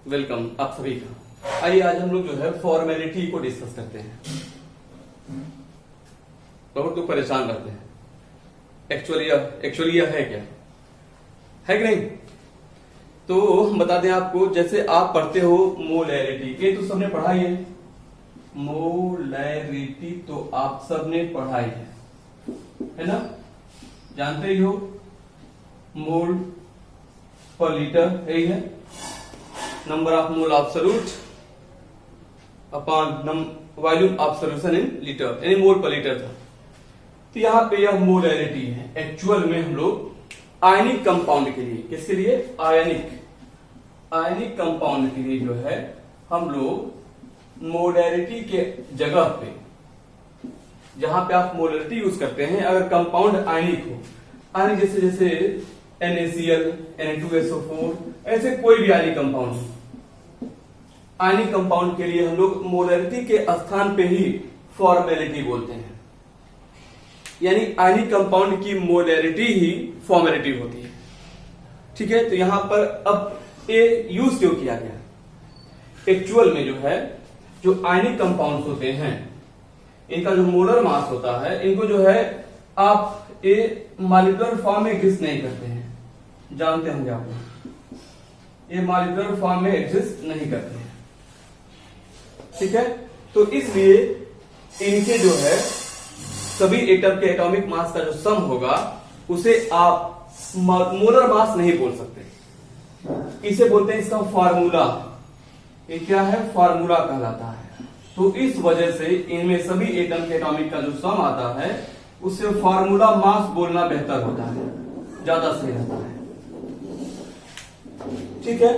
Welcome आप सभी का। आइए आज हम लोग जो है फॉर्मेलिटी को डिस्कस करते हैं। बहुत लोग परेशान रहते हैं एक्चुअली यह है क्या, है कि नहीं। तो हम बता दें आपको, जैसे आप पढ़ते हो मोलैरिटी, ये तो सबने पढ़ा ही है। मोलैरिटी तो आप सबने पढ़ा ही है ना, जानते ही हो। मोल पर लीटर यही है, number of mole absolute upon volume of solution in litre, यानी मोल पर लीटर था। तो यहां पे यह मोलैरिटी है। एक्चुअल में हम लोग आयनिक कंपाउंड के लिए, किसके लिए, आयनिक कंपाउंड के लिए जो है हम लोग मोलैरिटी के जगह पे, जहां पे आप मोलैरिटी यूज करते हैं, अगर कंपाउंड आयनिक हो, आयनिक जैसे जैसे NaCl, Na2SO4, ऐसे कोई भी आयनिक कंपाउंड, आयनिक कंपाउंड के लिए हम लोग मोलैरिटी के स्थान पे ही फॉर्मेलिटी बोलते हैं। यानी आयनिक कंपाउंड की मोलैरिटी ही फॉर्मेलिटी होती है। ठीक है, तो यहां पर अब ये यूज क्यों किया गया। एक्चुअल में जो है, जो आयनिक कंपाउंड होते हैं, इनका जो मोलर मास होता है, इनको जो है आप ये मॉलिक्यूलर फॉर्म में एग्जिस्ट नहीं करते हैं, जानते होंगे आप लोग, ये मॉलिक्यूलर फॉर्म में एग्जिस्ट नहीं करते हैं। ठीक है, तो इसलिए इनके जो है सभी एटम के एटॉमिक मास का जो सम होगा, उसे आप मोलर मास नहीं बोल सकते। इसे बोलते हैं, इसका फार्मूला, ये क्या है, फार्मूला कहलाता है। तो इस वजह से इनमें सभी एटम के एटॉमिक का जो सम आता है, उससे फार्मूला मास बोलना बेहतर होता है, ज्यादा सही रहता है। ठीक है,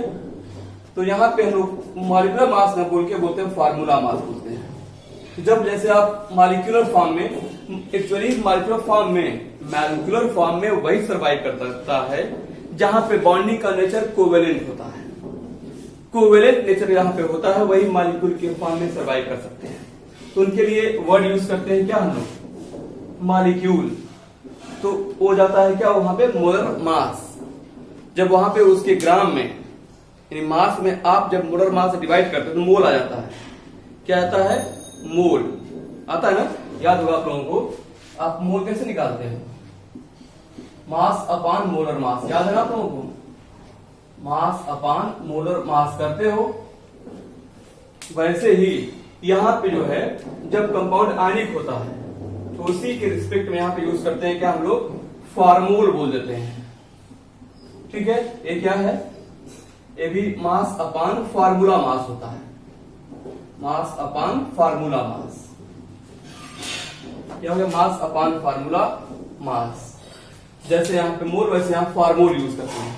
तो यहां पे हम लोग मॉलिक्यूलर मास न बोल के बोलते हैं फार्मूला मास बोलते हैं। जब जैसे आप मॉलिक्यूलर फॉर्म में, एक्चुअली मॉलिक्यूलर फॉर्म में वही सर्वाइव कर सकता है जहां पे बॉन्डिंग का नेचर कोवेलेंट होता है। कोवेलेंट नेचर जहां पे होता है, वही मॉलिक्यूल के फॉर्म में सर्वाइव कर सकते हैं। तो उनके लिए वर्ड यूज करते हैं क्या हम लोग, मॉलिक्यूल। तो हो जाता है क्या वहां पे, मोलर मास। जब वहां पे उसके ग्राम में, यानी मास में आप जब मोलर मास से डिवाइड करते हैं तो मोल आ जाता है। क्या आता है, मोल आता है ना। याद होगा आप लोगों को, आप मोल कैसे निकालते हैं, मास अपान मोलर मास, याद है ना आप लोगों को, मास अपान मोलर मास करते हो। वैसे ही यहां पे जो है, जब कंपाउंड आयनिक होता है, तो उसी के रिस्पेक्ट में यहां पे यूज करते हैं क्या हम लोग, फार्मूल बोल देते हैं। ठीक है, ये क्या है, ये भी मास अपान फार्मूला मास होता है, मास अपान फार्मूला मास। क्या हो गया, मास अपान फार्मूला मास। जैसे यहां पे मोल, वैसे यहां फार्मूल यूज करते हैं।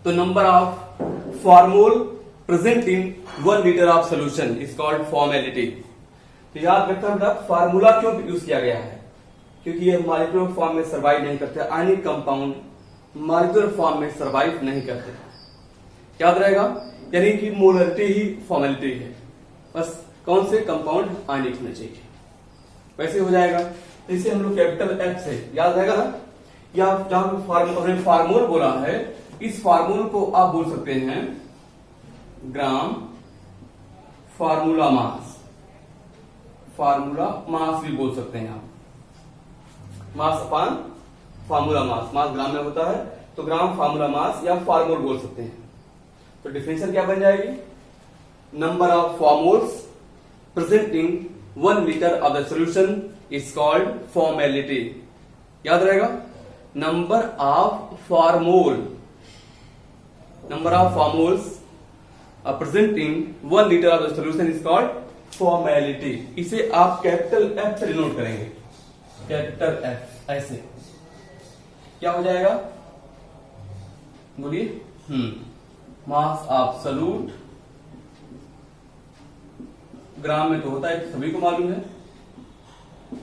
तो number of formula present in 1 litre of solution is called formality. तो याद रखना, फार्मूला क्यों यूज किया गया है, क्योंकि ये मॉलिक्यूलर फॉर्म में सर्वाइव नहीं करते। आयनिक कंपाउंड मॉलिक्यूलर फॉर्म में सर्वाइव नहीं करते, याद रहेगा। यानी कि मोलैरिटी ही फॉर्मेलिटी है, बस कौन से कंपाउंड आयनिक होने चाहिए, वैसे हो जाएगा। इसे हम लोग कैपिटल F से याद रहेगा ना। या जहां फार्मूल बोला है, इस फार्मूल को आप बोल सकते हैं ग्राम फार्मूला मास, फार्मूला मास भी बोल सकते हैं आप। मास अपान फार्मूला मास, मास ग्राम में होता है, तो ग्राम फार्मूला मास या फार्मूल बोल सकते हैं। तो डिफिनेशन क्या बन जाएगी, number of formulas presenting 1 litre of the solution is called formality. याद रहेगा, number of formula, number of formulas presenting 1 litre of the solution is called formality. इसे आप कैपिटल F से डिनोट करेंगे, कैपिटल F ऐसे। क्या हो जाएगा, बोलिए, मास एब्सोल्यूट, ग्राम में तो होता है, सभी को मालूम है,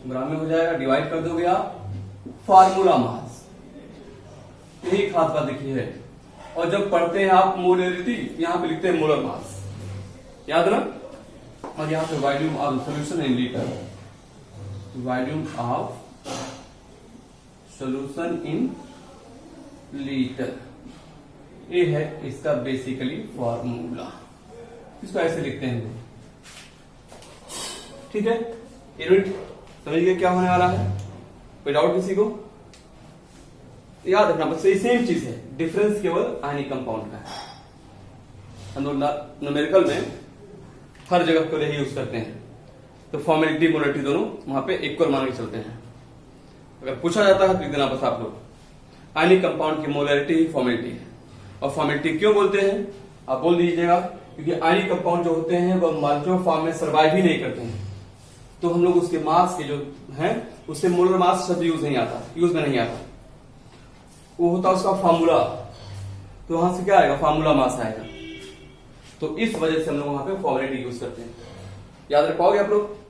ग्राम में हो जाएगा, डिवाइड कर दोगे आप फार्मूला मास। यही खास बात देखी है। और जब पढ़ते हैं आप मोलैरिटी, यहां पे लिखते हैं मोलर मास, याद ना। और यहां पे volume of solution in litre, volume of solution in litre, ये है इसका बेसिकली फॉर्मूला, इसको ऐसे लिखते हैं। ठीक है, यूनिट समझ गए क्या होने वाला है? कोई डाउट किसी को? याद रखना बस ये सेम चीज है, डिफरेंस केवल आयनिक कंपाउंड का है। हम लोग न्यूमेरिकल में हर जगह पर यही यूज करते हैं, तो फॉर्मेलिटी मोलरिटी दोनों वहां पे इक्वल मान के चलते हैं। अगर पूछा जाता है तो लिख देना बस आप लोग, आयनिक कंपाउंड की मोलरिटी ही फॉर्मेलिटी है। और फॉर्मेलिटी क्यों बोलते हैं आप बोल दीजिएगा, क्योंकि आयनिक कंपाउंड जो होते हैं वह माइक्रो फॉर्म में सर्वाइव ही नहीं करते हैं, तो हम लोग उसके मास के जो है उससे मोलर मास शब्द यूज में नहीं आता, वो होता है उसका फार्मूला। तो वहां से क्या आएगा? फार्मूला मास आएगा। तो इस वजह से हम लोग वहां पे फॉर्मेलिटी यूज करते हैं। याद रख पाओगे आप लोग?